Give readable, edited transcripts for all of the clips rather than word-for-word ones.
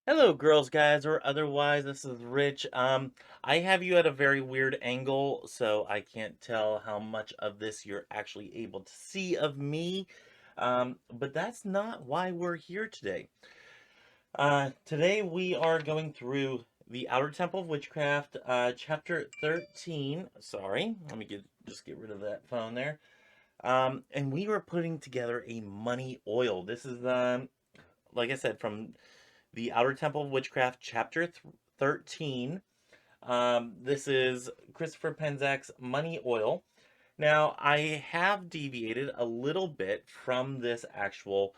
Hello, girls, guys, or otherwise. This is Rich. I have you at a very weird angle, so I can't tell how much of this you're actually able to see of me. But that's not why we're here today. Today we are going through the Outer Temple of Witchcraft, chapter 13. Sorry, let me just get rid of that phone there. And we were putting together a money oil. This is like I said, from the Outer Temple of Witchcraft, chapter 13. This is Christopher Penzak's Money Oil. Now, I have deviated a little bit from this actual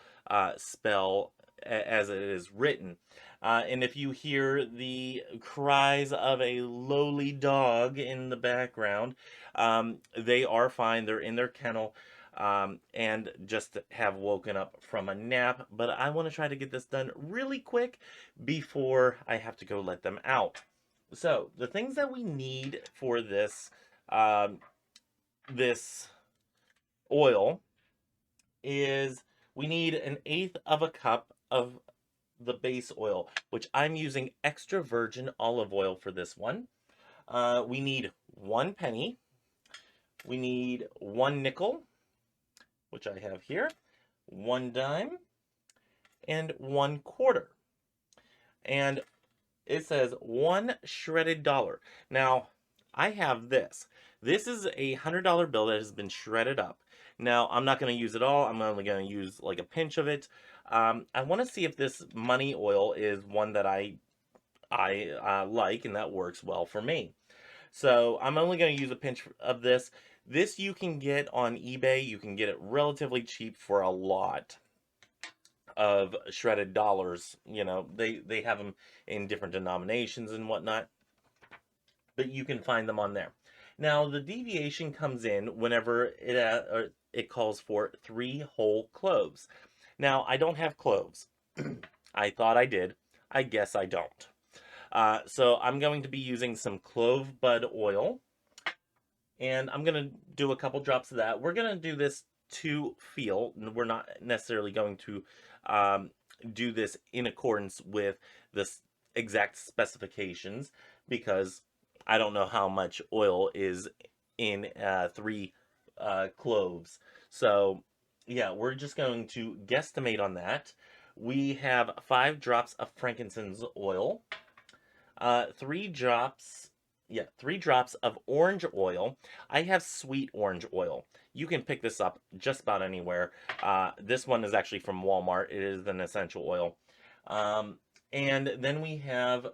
spell as it is written. And if you hear the cries of a lowly dog in the background, they are fine. They're in their kennel and just have woken up from a nap. But I want to try to get this done really quick before I have to go let them out. So, the things that we need for um, this oil is we need an eighth of a cup of the base oil, which I'm using extra virgin olive oil for this one. We need 1 penny. We need 1 nickel, which I have here, 1 dime, and 1 quarter. And it says $1 shredded. Now, I have this. This is a $100 bill that has been shredded up. Now, I'm not going to use it all. I'm only going to use like a pinch of it. I want to see if this money oil is one that I like and that works well for me. So I'm only going to use a pinch of this. This you can get on eBay. You can get it relatively cheap for a lot of shredded dollars. You know, they have them in different denominations and whatnot, but you can find them on there. Now, the deviation comes in whenever it calls for 3 whole cloves. Now, I don't have cloves. I thought I did. I guess I don't. So I'm going to be using some clove bud oil, and I'm going to do a couple drops of that. We're going to do this to feel. We're not necessarily going to um, do this in accordance with the exact specifications because I don't know how much oil is in 3 cloves. So, yeah, we're just going to guesstimate on that. We have 5 drops of frankincense oil, 3 drops, yeah, 3 drops of orange oil. I have sweet orange oil. You can pick this up just about anywhere. This one is actually from Walmart. It is an essential oil. Um, and then we have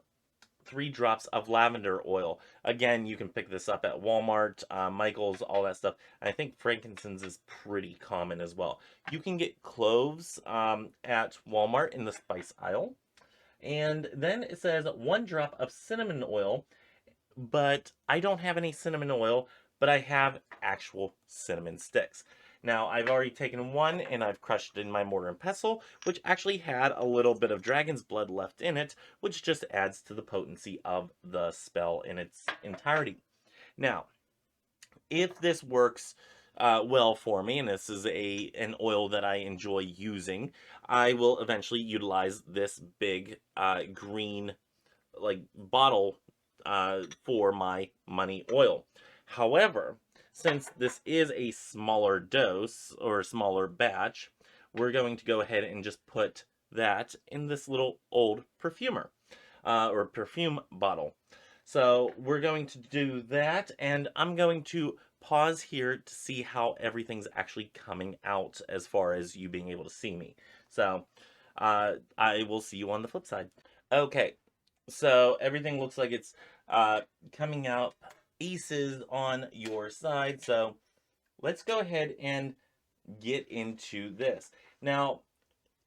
3 drops of lavender oil. Again, you can pick this up at Walmart, Michael's, all that stuff. And I think frankincense is pretty common as well. You can get cloves at Walmart in the spice aisle. And then it says 1 drop of cinnamon oil, but I don't have any cinnamon oil, but I have actual cinnamon sticks. Now, I've already taken one and I've crushed it in my mortar and pestle, which actually had a little bit of dragon's blood left in it, which just adds to the potency of the spell in its entirety. Now, if this works well for me, and this is an oil that I enjoy using, I will eventually utilize this big green like bottle for my money oil. However, since this is a smaller dose or smaller batch, we're going to go ahead and just put that in this little old perfumer or perfume bottle. So we're going to do that, and I'm going to pause here to see how everything's actually coming out as far as you being able to see me. So I will see you on the flip side. Okay, so everything looks like it's coming out aces on your side. So let's go ahead and get into this. Now,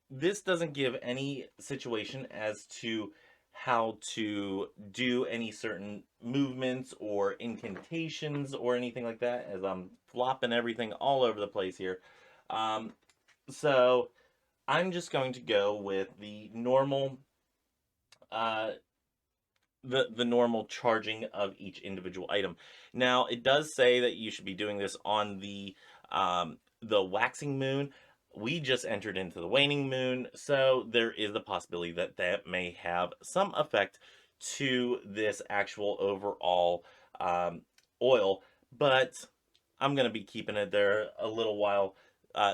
this doesn't give any situation as to how to do any certain movements or incantations or anything like that, as I'm flopping everything all over the place here. Um, so I'm just going to go with the normal uh, the normal charging of each individual item. Now, it does say that you should be doing this on the waxing moon. we just entered into the waning moon, so there is the possibility that that may have some effect to this actual overall oil, but I'm going to be keeping it there a little while,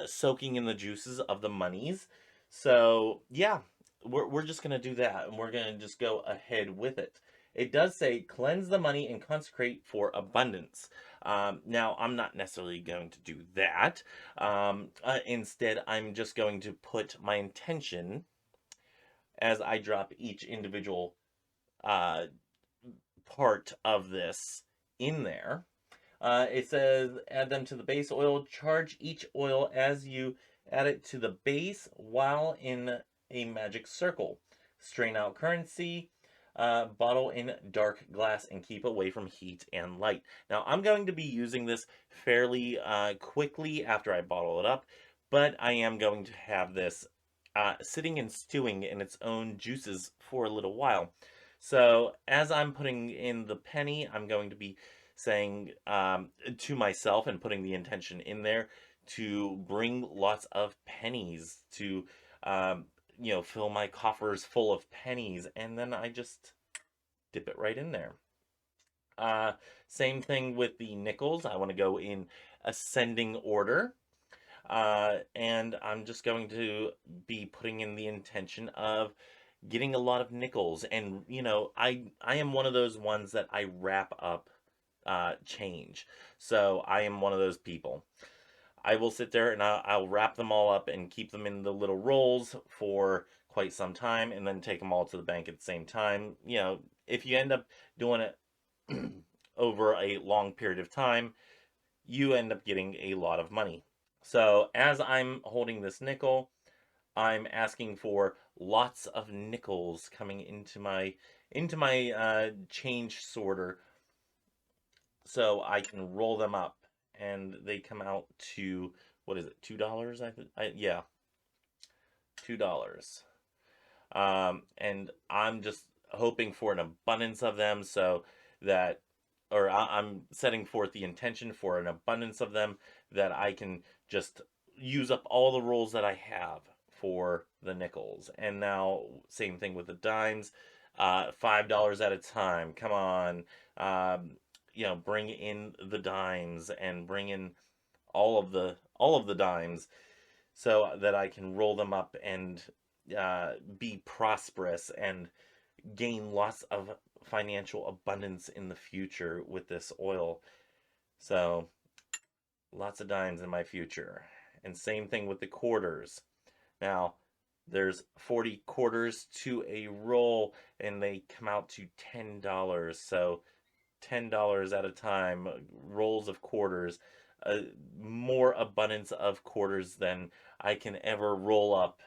soaking in the juices of the monies. So, yeah, we're just going to do that, and we're going to just go ahead with it. It does say cleanse the money and consecrate for abundance. Now, I'm not necessarily going to do that. Instead, I'm just going to put my intention as I drop each individual uh, part of this in there. It says add them to the base oil. Charge each oil as you add it to the base while in a magic circle. Strain out currency. Bottle in dark glass and keep away from heat and light. Now, I'm going to be using this fairly quickly after I bottle it up, but I am going to have this sitting and stewing in its own juices for a little while. So, as I'm putting in the penny, I'm going to be saying to myself and putting the intention in there to bring lots of pennies to um, fill my coffers full of pennies, and then I just dip it right in there. uh, Same thing with the nickels. I want to go in ascending order, and I'm just going to be putting in the intention of getting a lot of nickels. And I am one of those ones that I wrap up change. So I am one of those people. I will sit there and I'll wrap them all up and keep them in the little rolls for quite some time, and then take them all to the bank at the same time. If you end up doing it over a long period of time, you end up getting a lot of money. So as I'm holding this nickel, I'm asking for lots of nickels coming into my change sorter, so I can roll them up, and they come out to, what is it, $2? Yeah, $2. And I'm just hoping for an abundance of them, so that, or I'm setting forth the intention for an abundance of them, that I can just use up all the rolls that I have for the nickels. And now, same thing with the dimes, $5 at a time. Come on, bring in the dimes and bring in all of the dimes, so that I can roll them up and be prosperous and gain lots of financial abundance in the future with this oil. So, lots of dimes in my future. And same thing with the quarters. Now, there's 40 quarters to a roll, and they come out to $10. So, $10 at a time, rolls of quarters, more abundance of quarters than I can ever roll up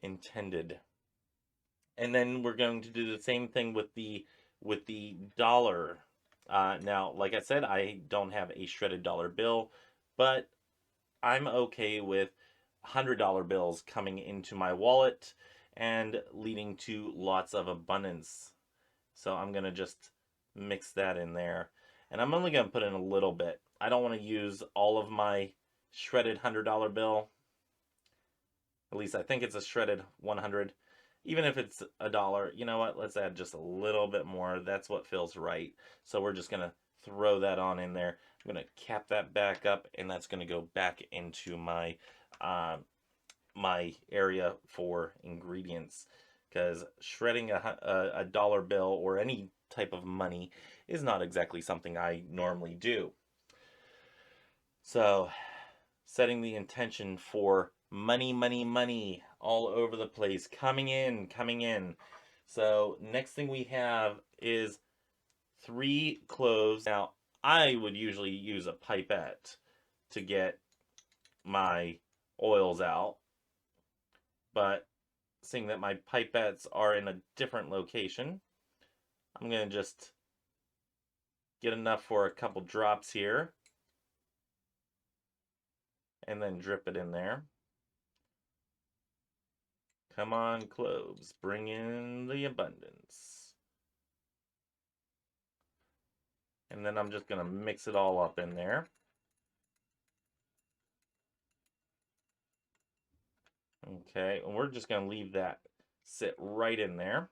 intended. And then we're going to do the same thing with the dollar. Now, like I said, I don't have a shredded dollar bill, but I'm okay with $100 bills coming into my wallet and leading to lots of abundance. So I'm going to just mix that in there. And I'm only going to put in a little bit. I don't want to use all of my shredded $100 bill. At least I think it's a shredded 100. Even if it's $1, you know what? Let's add just a little bit more. That's what feels right. So we're just going to throw that on in there. I'm going to cap that back up, and that's going to go back into my my area for ingredients, because shredding a dollar bill or any type of money is not exactly something I normally do. So, setting the intention for money, money, money all over the place, coming in, coming in. So, next thing we have is 3 cloves. Now, I would usually use a pipette to get my oils out, but seeing that my pipettes are in a different location, I'm going to just get enough for a couple drops here, and then drip it in there. Come on, cloves, bring in the abundance. And then I'm just going to mix it all up in there. Okay, and we're just going to leave that sit right in there.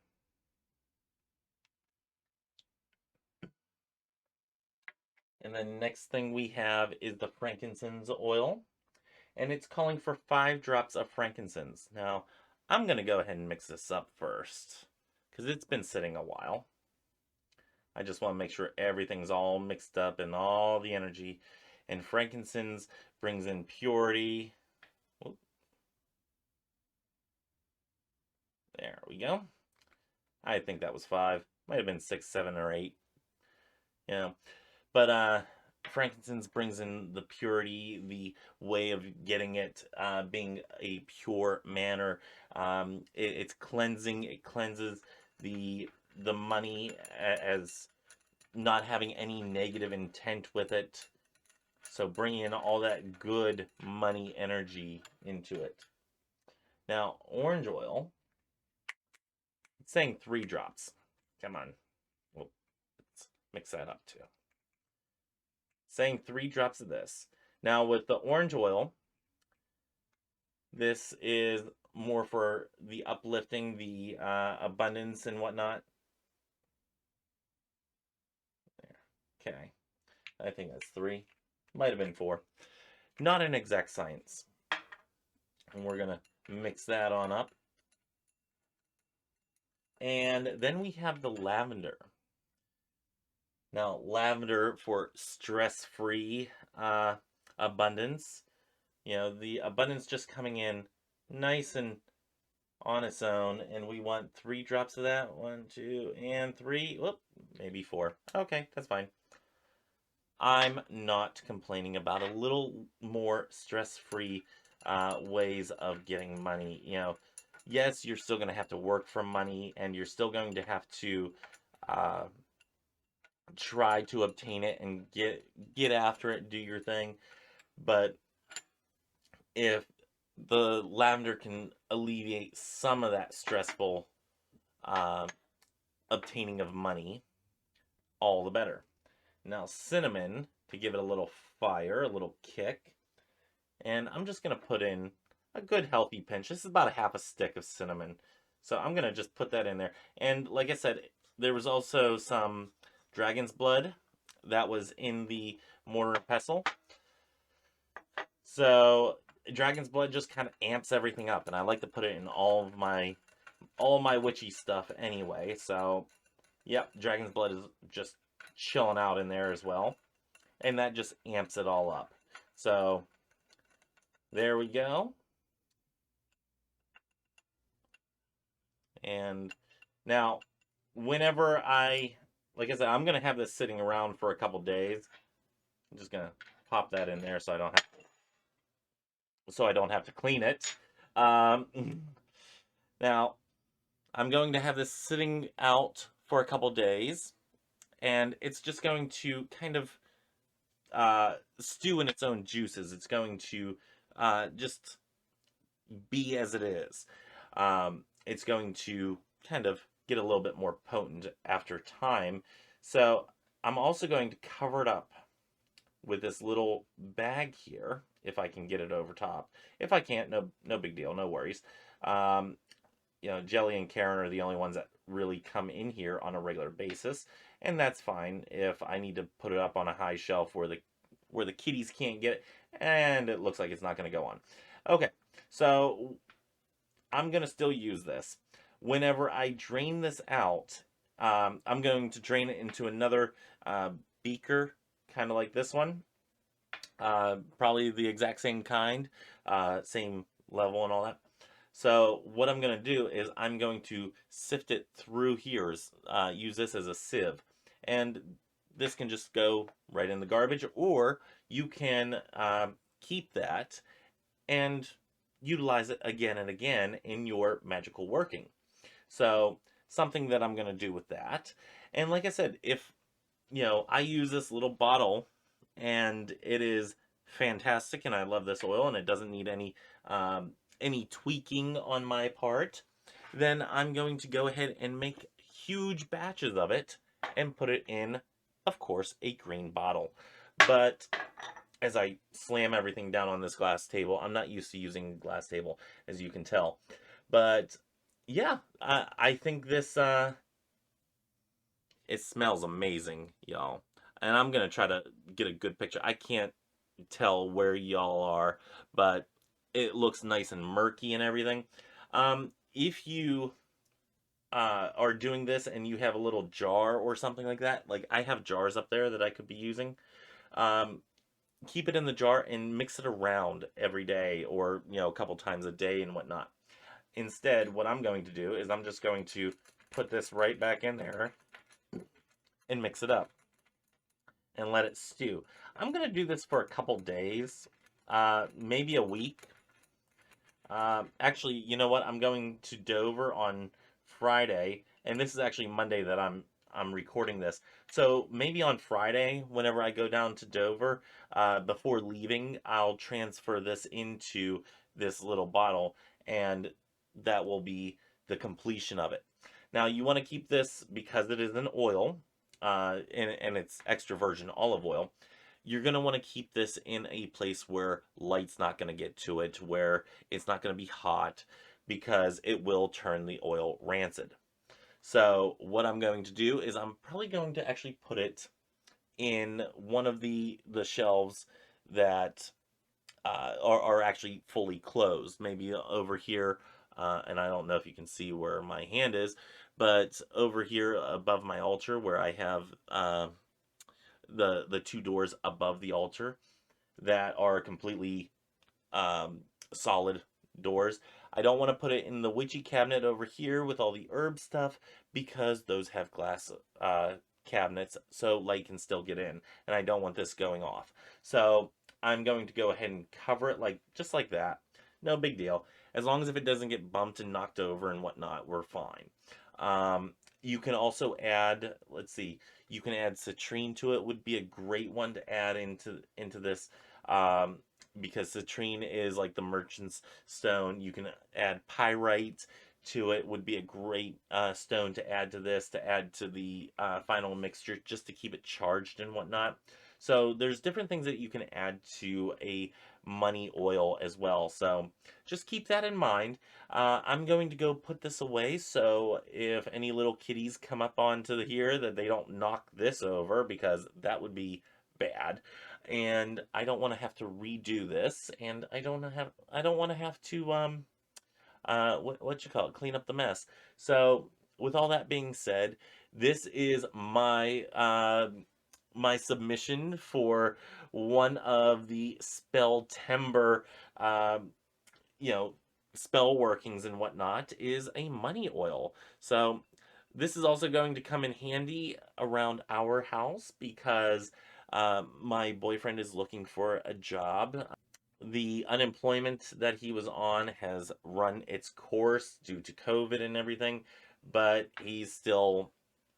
And then next thing we have is the frankincense oil. And it's calling for 5 drops of frankincense. Now, I'm going to go ahead and mix this up first, because it's been sitting a while. I just want to make sure everything's all mixed up and all the energy. And frankincense brings in purity. Oop. There we go. I think that was 5. Might have been 6, 7, or 8. You know, but frankincense brings in the purity, the way of getting it being a pure manner. It's cleansing. It cleanses the money as not having any negative intent with it. So bringing in all that good money energy into it. Now, orange oil, it's saying 3 drops. Come on. Well, let's mix that up too. Saying 3 drops of this. Now, with the orange oil, this is more for the uplifting, the abundance and whatnot. There. Okay. I think that's 3. Might have been 4. Not an exact science. And we're going to mix that on up. And then we have the lavender. Now, lavender for stress-free abundance. You know, the abundance just coming in nice and on its own, and we want 3 drops of that. 1, 2, and 3. Whoop, maybe 4. Okay, that's fine. I'm not complaining about a little more stress-free ways of getting money. You know, yes, you're still going to have to work for money, and you're still going to have to try to obtain it and get after it, do your thing. But if the lavender can alleviate some of that stressful obtaining of money, all the better. Now, cinnamon, to give it a little fire, a little kick. And I'm just going to put in a good healthy pinch. This is about a half a stick of cinnamon. So I'm going to just put that in there. And like I said, there was also some dragon's blood that was in the mortar and pestle. So dragon's blood just kind of amps everything up, and I like to put it in all my witchy stuff anyway. So yep, dragon's blood is just chilling out in there as well, and that just amps it all up. So there we go. And now, whenever like I said, I'm gonna have this sitting around for a couple days. I'm just gonna pop that in there so I don't have to clean it. Now, I'm going to have this sitting out for a couple days, and it's just going to kind of stew in its own juices. It's going to just be as it is. It's going to kind of get a little bit more potent after time. So I'm also going to cover it up with this little bag here, if I can get it over top. If I can't, no big deal, no worries. You know, Jelly and Karen are the only ones that really come in here on a regular basis, and that's fine if I need to put it up on a high shelf where the kitties can't get it, and it looks like it's not going to go on. Okay, so I'm going to still use this. Whenever I drain this out, I'm going to drain it into another beaker, kind of like this one. Probably the exact same kind, same level and all that. So what I'm going to do is I'm going to sift it through here, use this as a sieve. And this can just go right in the garbage, or you can keep that and utilize it again and again in your magical working. So something that I'm going to do with that. And like I said, if, you know, I use this little bottle and it is fantastic and I love this oil and it doesn't need any tweaking on my part, then I'm going to go ahead and make huge batches of it and put it in, of course, a green bottle. But as I slam everything down on this glass table. I'm not used to using glass table, as you can tell. But yeah, I think this it smells amazing, y'all. And I'm gonna try to get a good picture. I can't tell where y'all are, but it looks nice and murky and everything. If you are doing this and you have a little jar or something like that, like I have jars up there that I could be using. Um, Keep it in the jar and mix it around every day, or a couple times a day and whatnot. Instead, what I'm going to do is I'm just going to put this right back in there and mix it up and let it stew. I'm going to do this for a couple days, maybe a week. Actually, you know what? I'm going to Dover on Friday, and this is actually Monday that I'm recording this. So maybe on Friday, whenever I go down to Dover, before leaving, I'll transfer this into this little bottle, and that will be the completion of it. Now, you want to keep this because it is an oil, and it's extra virgin olive oil. You're going to want to keep this in a place where light's not going to get to it, where it's not going to be hot, because it will turn the oil rancid. So what I'm going to do is I'm probably going to actually put it in one of the shelves that are actually fully closed. Maybe over here, and I don't know if you can see where my hand is, but over here above my altar where I have the two doors above the altar that are completely um, solid doors. I don't want to put it in the witchy cabinet over here with all the herb stuff, because those have glass cabinets, so light can still get in, and I don't want this going off. So I'm going to go ahead and cover it like just like that. No big deal. As long as if it doesn't get bumped and knocked over and whatnot, we're fine. You can also add, let's see, you can add citrine to it. Would be a great one to add into this. Because citrine is like the merchant's stone. You can add pyrite to it. Would be a great stone to add to this, to add to the final mixture, just to keep it charged and whatnot. So there's different things that you can add to a money oil as well. So just keep that in mind. I'm going to go put this away, so if any little kitties come up onto here, that they don't knock this over, because that would be bad. And I don't want to have to redo this, and I don't want to have to what you call it, clean up the mess. So with all that being said, this is my submission for one of the Spelltember um you know spell workings and whatnot, is a money oil. So this is also going to come in handy around our house, because my boyfriend is looking for a job. The unemployment that he was on has run its course due to COVID and everything, but he's still,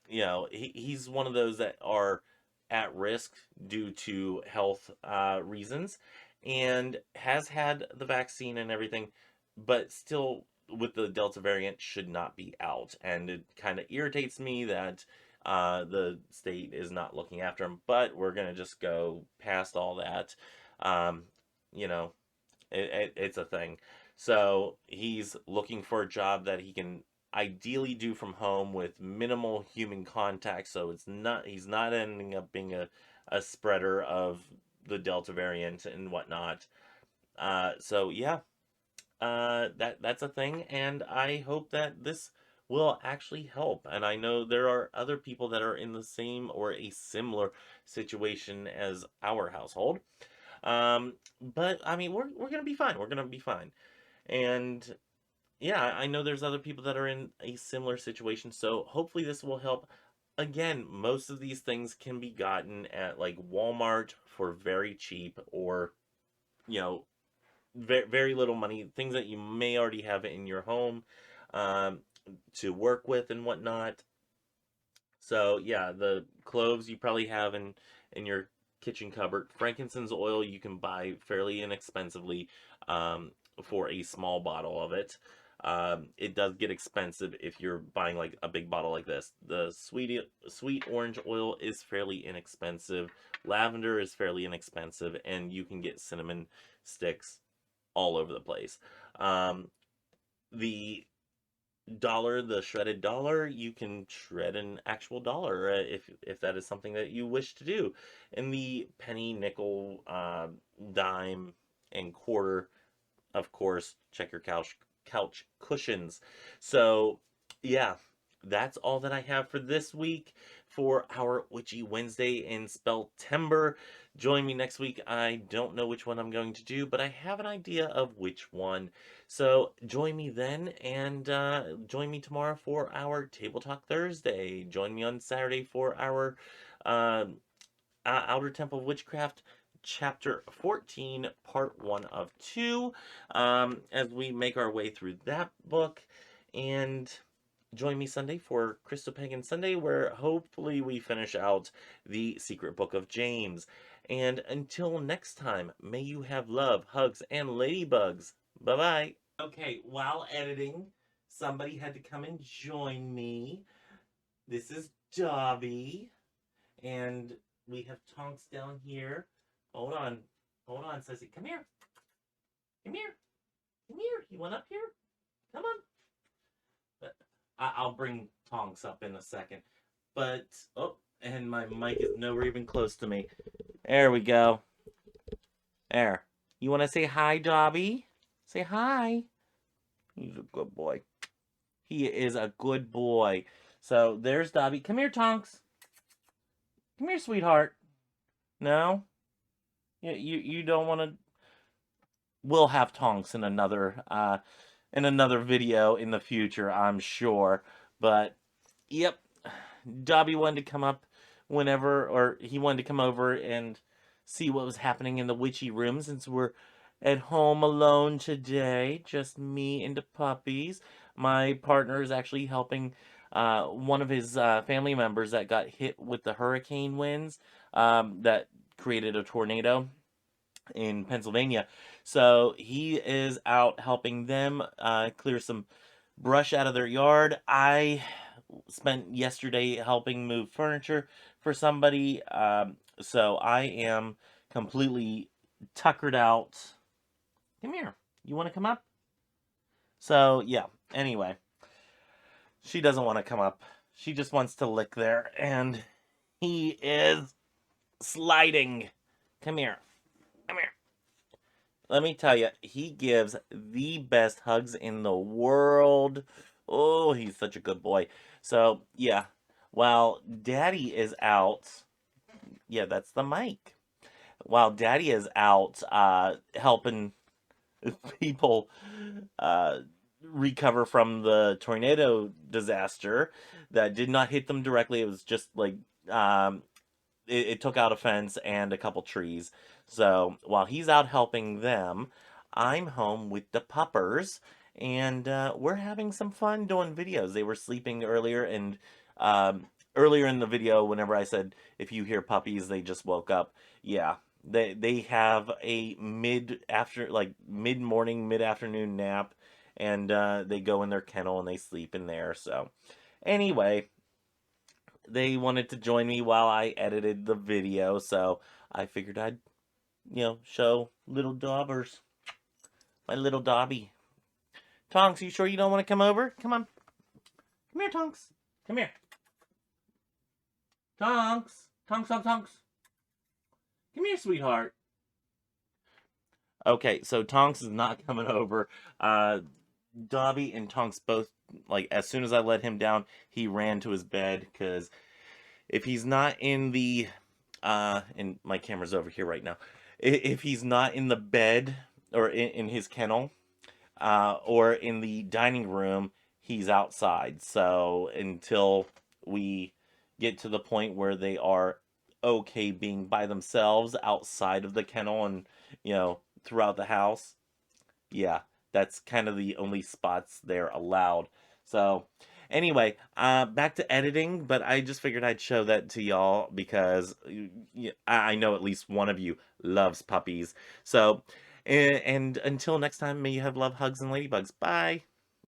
he's one of those that are at risk due to health reasons, and has had the vaccine and everything, but still with the Delta variant should not be out. And it kind of irritates me that the state is not looking after him, but we're going to just go past all that. Um, you know, it's a thing. So he's looking for a job that he can ideally do from home with minimal human contact. So he's not ending up being a spreader of the Delta variant and whatnot. So yeah, that's a thing, and I hope that this will actually help. And I know there are other people that are in the same or a similar situation as our household. But I mean, we're gonna be fine. We're gonna be fine. And yeah, I know there's other people that are in a similar situation, so hopefully this will help. Again, most of these things can be gotten at like Walmart for very cheap, or you know, very little money. Things that you may already have in your home um, to work with and whatnot. So yeah, the cloves you probably have in your kitchen cupboard. Frankincense oil you can buy fairly inexpensively for a small bottle of it. It does get expensive if you're buying like a big bottle like this. The sweet orange oil is fairly inexpensive. Lavender is fairly inexpensive, and you can get cinnamon sticks all over the place. The the shredded dollar, you can shred an actual dollar if that is something that you wish to do. And the penny, nickel, dime, and quarter, of course, check your couch cushions. So yeah, that's all that I have for this week for our Witchy Wednesday in Spelltember. Join me next week. I don't know which one I'm going to do, but I have an idea of which one. So join me then, and join me tomorrow for our Table Talk Thursday. Join me on Saturday for our uh, Outer Temple of Witchcraft, Chapter 14, Part 1 of 2, as we make our way through that book. And join me Sunday for Christo-Pagan Sunday, where hopefully we finish out the Secret Book of James. And until next time, may you have love, hugs, and ladybugs. Bye-bye. Okay, while editing, somebody had to come and join me. This is Dobby. And we have Tonks down here. Hold on. Hold on, Sissy. Come here. Come here. Come here. You want up here? Come on. But I'll bring Tonks up in a second. But, oh, and my mic is nowhere even close to me. There we go. There. You want to say hi, Dobby? Say hi. He's a good boy. He is a good boy. So there's Dobby. Come here, Tonks. Come here, sweetheart. No? You don't want to. We'll have Tonks in another video in the future, I'm sure. But yep, Dobby wanted to come up whenever, or he wanted to come over and see what was happening in the witchy room, since we're at home alone today, just me and the puppies. My partner is actually helping one of his family members that got hit with the hurricane winds that created a tornado in Pennsylvania. So he is out helping them clear some brush out of their yard. I spent yesterday helping move furniture for somebody. So I am completely tuckered out. Come here. You want to come up? So yeah, anyway, she doesn't want to come up. She just wants to lick there, and he is sliding. Come here. Come here. Let me tell you, he gives the best hugs in the world. Oh, he's such a good boy. So, yeah, while Daddy is out, yeah, that's the mic. While Daddy is out helping people recover from the tornado disaster that did not hit them directly, it was just like it took out a fence and a couple trees. So while he's out helping them, I'm home with the puppers, and we're having some fun doing videos. They were sleeping earlier, and earlier in the video, whenever I said if you hear puppies, they just woke up. Yeah, they have a mid morning, mid afternoon nap, and they go in their kennel and they sleep in there. So anyway, they wanted to join me while I edited the video, so I figured I'd, show little daubers. My little Dobby. Tonks, you sure you don't want to come over? Come on. Come here, Tonks. Come here. Tonks. Tonks, Tonks, Tonks. Come here, sweetheart. Okay, so Tonks is not coming over. Dobby and Tonks both, like, as soon as I let him down, he ran to his bed, because if he's not in the, and my camera's over here right now, if he's not in the bed, or in his kennel, or in the dining room, he's outside. So until we get to the point where they are okay being by themselves outside of the kennel and, throughout the house, yeah, that's kind of the only spots they're allowed. So anyway, back to editing, but I just figured I'd show that to y'all because I know at least one of you loves puppies. So, and until next time, may you have love, hugs, and ladybugs. Bye.